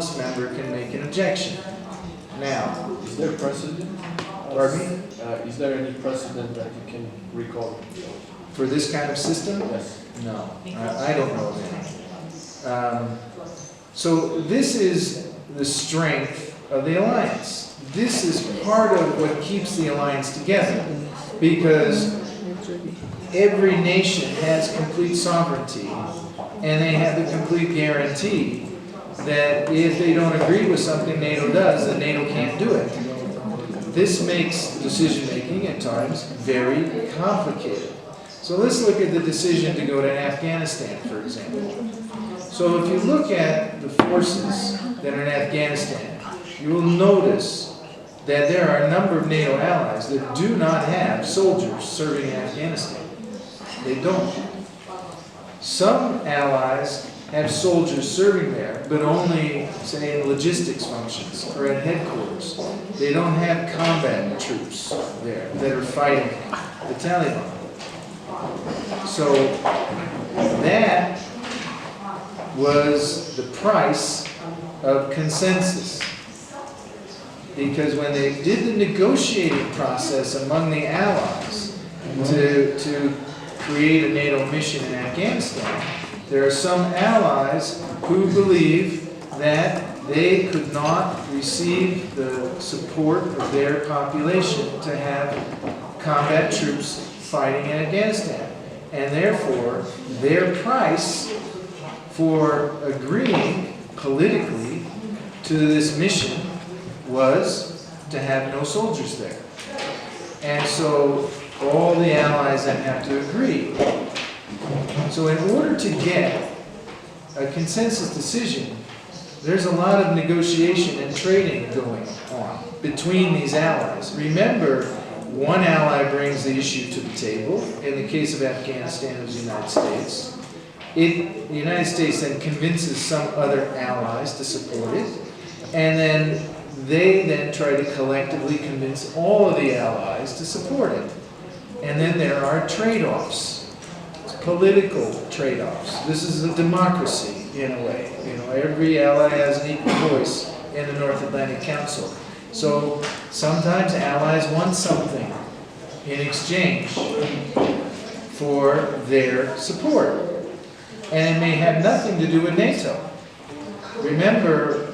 smallest member can make an objection. Now, Is there precedent? pardon me? Is there any precedent that you can recall? For this kind of system? Yes. No, I don't know of any. So this is the strength of the alliance. This is part of what keeps the alliance together, because every nation has complete sovereignty, and they have the complete guarantee that if they don't agree with something NATO does, then NATO can't do it. This makes decision-making at times very complicated. So let's look at the decision to go to Afghanistan, for example. So if you look at the forces that are in Afghanistan, you will notice that there are a number of NATO allies that do not have soldiers serving in Afghanistan. They don't. Some allies have soldiers serving there, but only, say, in logistics functions or at headquarters. They don't have combat troops there that are fighting the Taliban. So that was the price of consensus. Because when they did the negotiating process among the allies to create a NATO mission in Afghanistan, there are some allies who believe that they could not receive the support of their population to have combat troops fighting in Afghanistan. And therefore, their price for agreeing politically to this mission was to have no soldiers there. And so all the allies then have to agree. So in order to get a consensus decision, there's a lot of negotiation and trading going on between these allies. Remember, one ally brings the issue to the table. In the case of Afghanistan, it was the United States. The United States then convinces some other allies to support it, and then they then try to collectively convince all of the allies to support it. And then there are trade-offs, political trade-offs. This is a democracy in a way. You know, every ally has an equal voice in the North Atlantic Council. So sometimes allies want something in exchange for their support. And it may have nothing to do with NATO. Remember,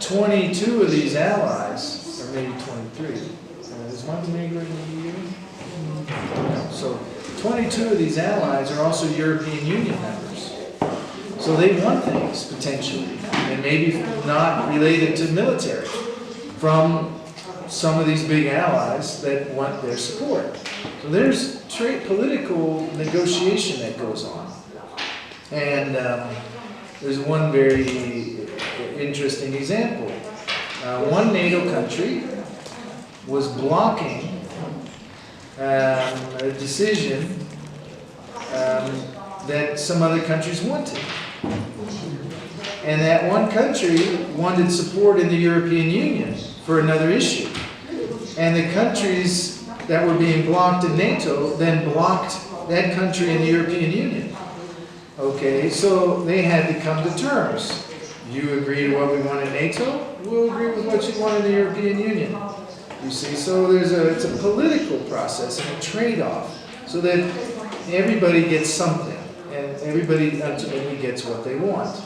22 of these allies, or maybe 23, is Montenegro in the EU? So 22 of these allies are also European Union members. So they want things, potentially, and maybe not related to military, from some of these big allies that want their support. So there's political negotiation that goes on. And there's one very interesting example. One NATO country was blocking a decision that some other countries wanted. And that one country wanted support in the European Union for another issue. And the countries that were being blocked in NATO then blocked that country in the European Union. Okay, so they had to come to terms. You agree to what we want in NATO, we'll agree with what you want in the European Union. You see, so it's a political process and a trade-off, so that everybody gets something, and everybody ultimately gets what they want.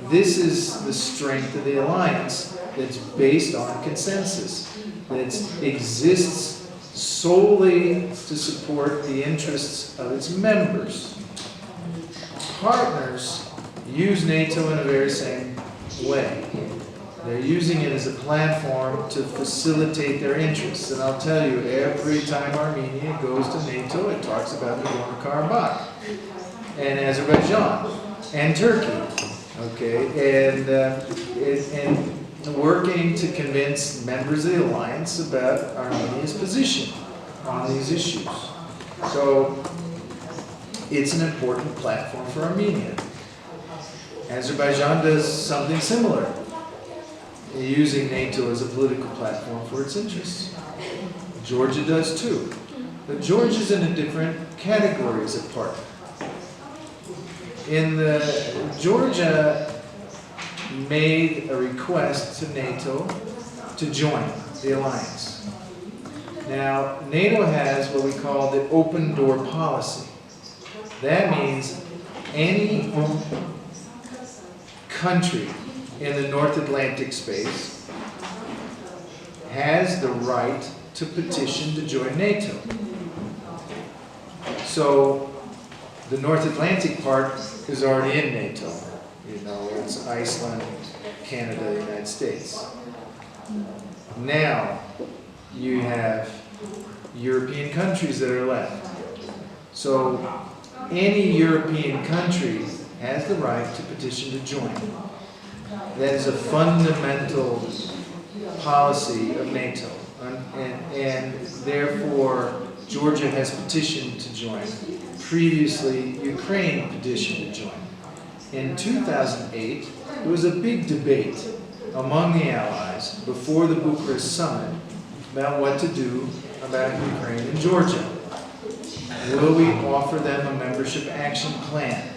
This is the strength of the alliance that's based on consensus, that exists solely to support the interests of its members. Partners use NATO in a very same way. They're using it as a platform to facilitate their interests. And I'll tell you, every time Armenia goes to NATO, it talks about Nagorno-Karabakh and Azerbaijan and Turkey. Okay, and working to convince members of the alliance about Armenia's position on these issues. So it's an important platform for Armenia. Azerbaijan does something similar, using NATO as a political platform for its interests. Georgia does too. But Georgia's in a different category as a partner. In Georgia made a request to NATO to join the alliance. Now, NATO has what we call the open door policy. That means any country in the North Atlantic space has the right to petition to join NATO. So the North Atlantic part is already in NATO. You know, it's Iceland, Canada, the United States. Now you have European countries that are left. So any European country has the right to petition to join. That is a fundamental policy of NATO. And therefore, Georgia has petitioned to join. Previously, Ukraine petitioned to join. In 2008, there was a big debate among the Allies before the Bucharest summit about what to do about Ukraine and Georgia. Will we offer them a membership action plan?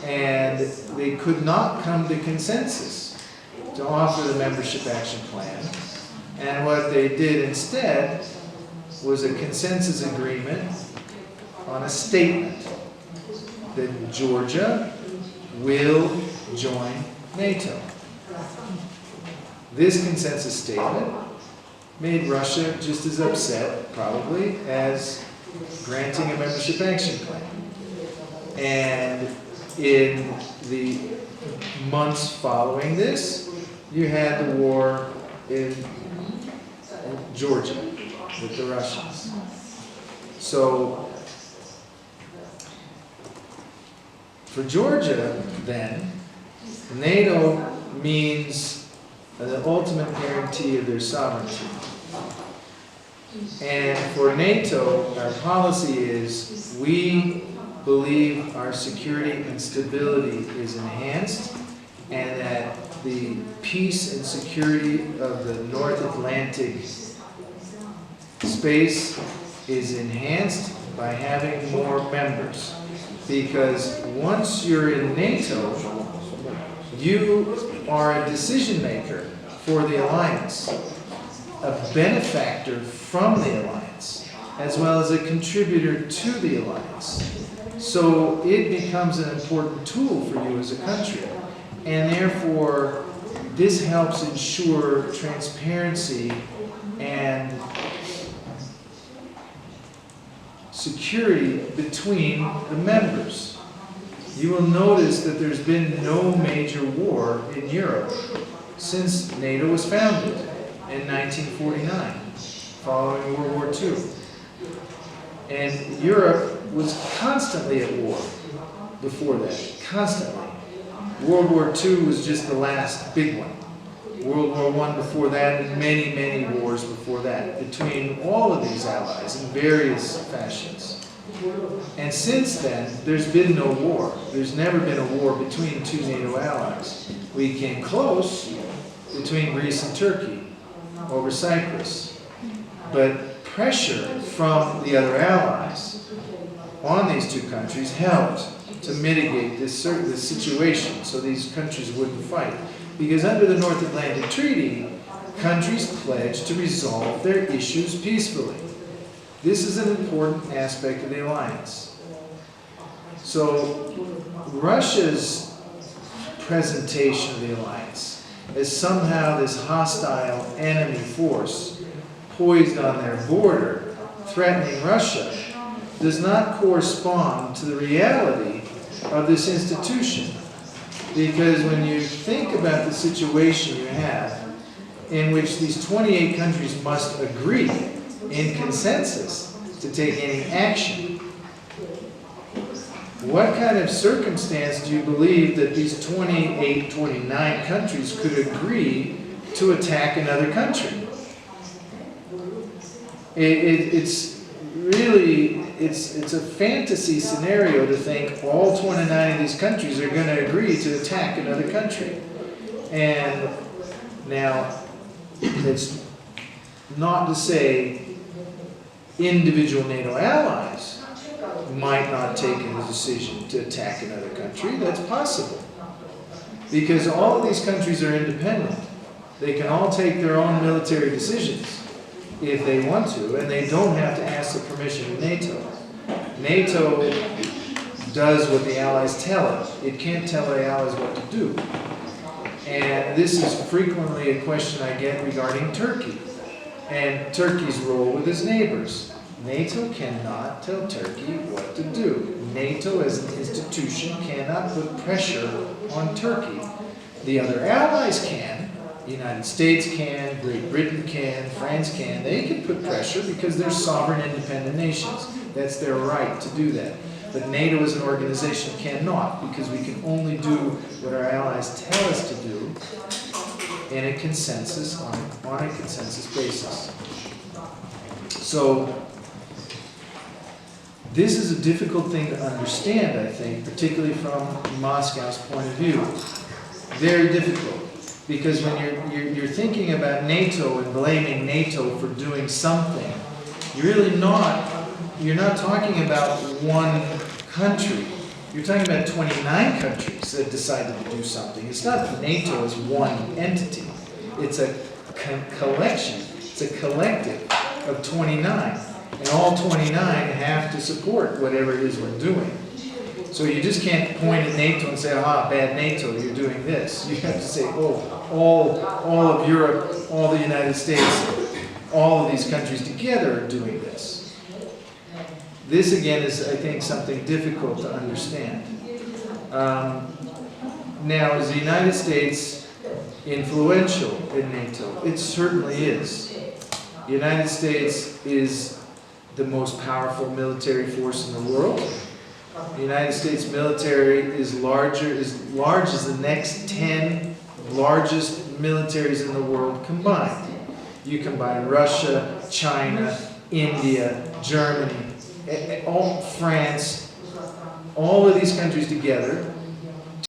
And they could not come to consensus to offer the membership action plan. And what they did instead was a consensus agreement on a statement that Georgia will join NATO. This consensus statement made Russia just as upset, probably, as granting a membership action plan. And in the months following this, you had the war in Georgia with the Russians. So for Georgia, then, NATO means the ultimate guarantee of their sovereignty. And for NATO, our policy is we believe our security and stability is enhanced, and that the peace and security of the North Atlantic space is enhanced by having more members. Because once you're in NATO, you are a decision maker for the alliance, a benefactor from the alliance, as well as a contributor to the alliance. So it becomes an important tool for you as a country. And therefore, this helps ensure transparency and security between the members. You will notice that there's been no major war in Europe since NATO was founded in 1949, following World War II. And Europe was constantly at war before that, constantly. World War II was just the last big one. World War I before that, and many, many wars before that, between all of these allies in various fashions. And since then, there's been no war. There's never been a war between two NATO allies. We came close between Greece and Turkey over Cyprus. But pressure from the other allies on these two countries helped to mitigate this situation so these countries wouldn't fight. Because under the North Atlantic Treaty, countries pledged to resolve their issues peacefully. This is an important aspect of the alliance. So Russia's presentation of the alliance as somehow this hostile enemy force poised on their border, threatening Russia, does not correspond to the reality of this institution. Because when you think about the situation you have, in which these 28 countries must agree in consensus to take any action, what kind of circumstance do you believe that these 28, 29 countries could agree to attack another country? It's really, it's a fantasy scenario to think all 29 of these countries are going to agree to attack another country. And now, it's not to say individual NATO allies might not take a decision to attack another country. That's possible. Because all of these countries are independent. They can all take their own military decisions if they want to, and they don't have to ask the permission of NATO. NATO does what the Allies tell it. It can't tell the Allies what to do. And this is frequently a question I get regarding Turkey and Turkey's role with its neighbors. NATO cannot tell Turkey what to do. NATO as an institution cannot put pressure on Turkey. The other allies can. The United States can, Great Britain can, France can. They can put pressure because they're sovereign independent nations. That's their right to do that. But NATO as an organization cannot, because we can only do what our allies tell us to do in a consensus, on a consensus basis. So this is a difficult thing to understand, I think, particularly from Moscow's point of view. Very difficult, because when you're thinking about NATO and blaming NATO for doing something, you're not talking about one country. You're talking about 29 countries that decided to do something. It's not NATO as one entity. It's a collection. It's a collective of 29. And all 29 have to support whatever it is we're doing. So you just can't point at NATO and say, ah, bad NATO, you're doing this. You have to say, oh, all of Europe, all the United States, all of these countries together are doing this. This, again, is, I think, something difficult to understand. Now, is the United States influential in NATO? It certainly is. The United States is the most powerful military force in the world. The United States military is large as the next 10 largest militaries in the world combined. You combine Russia, China, India, Germany, France, all of these countries together,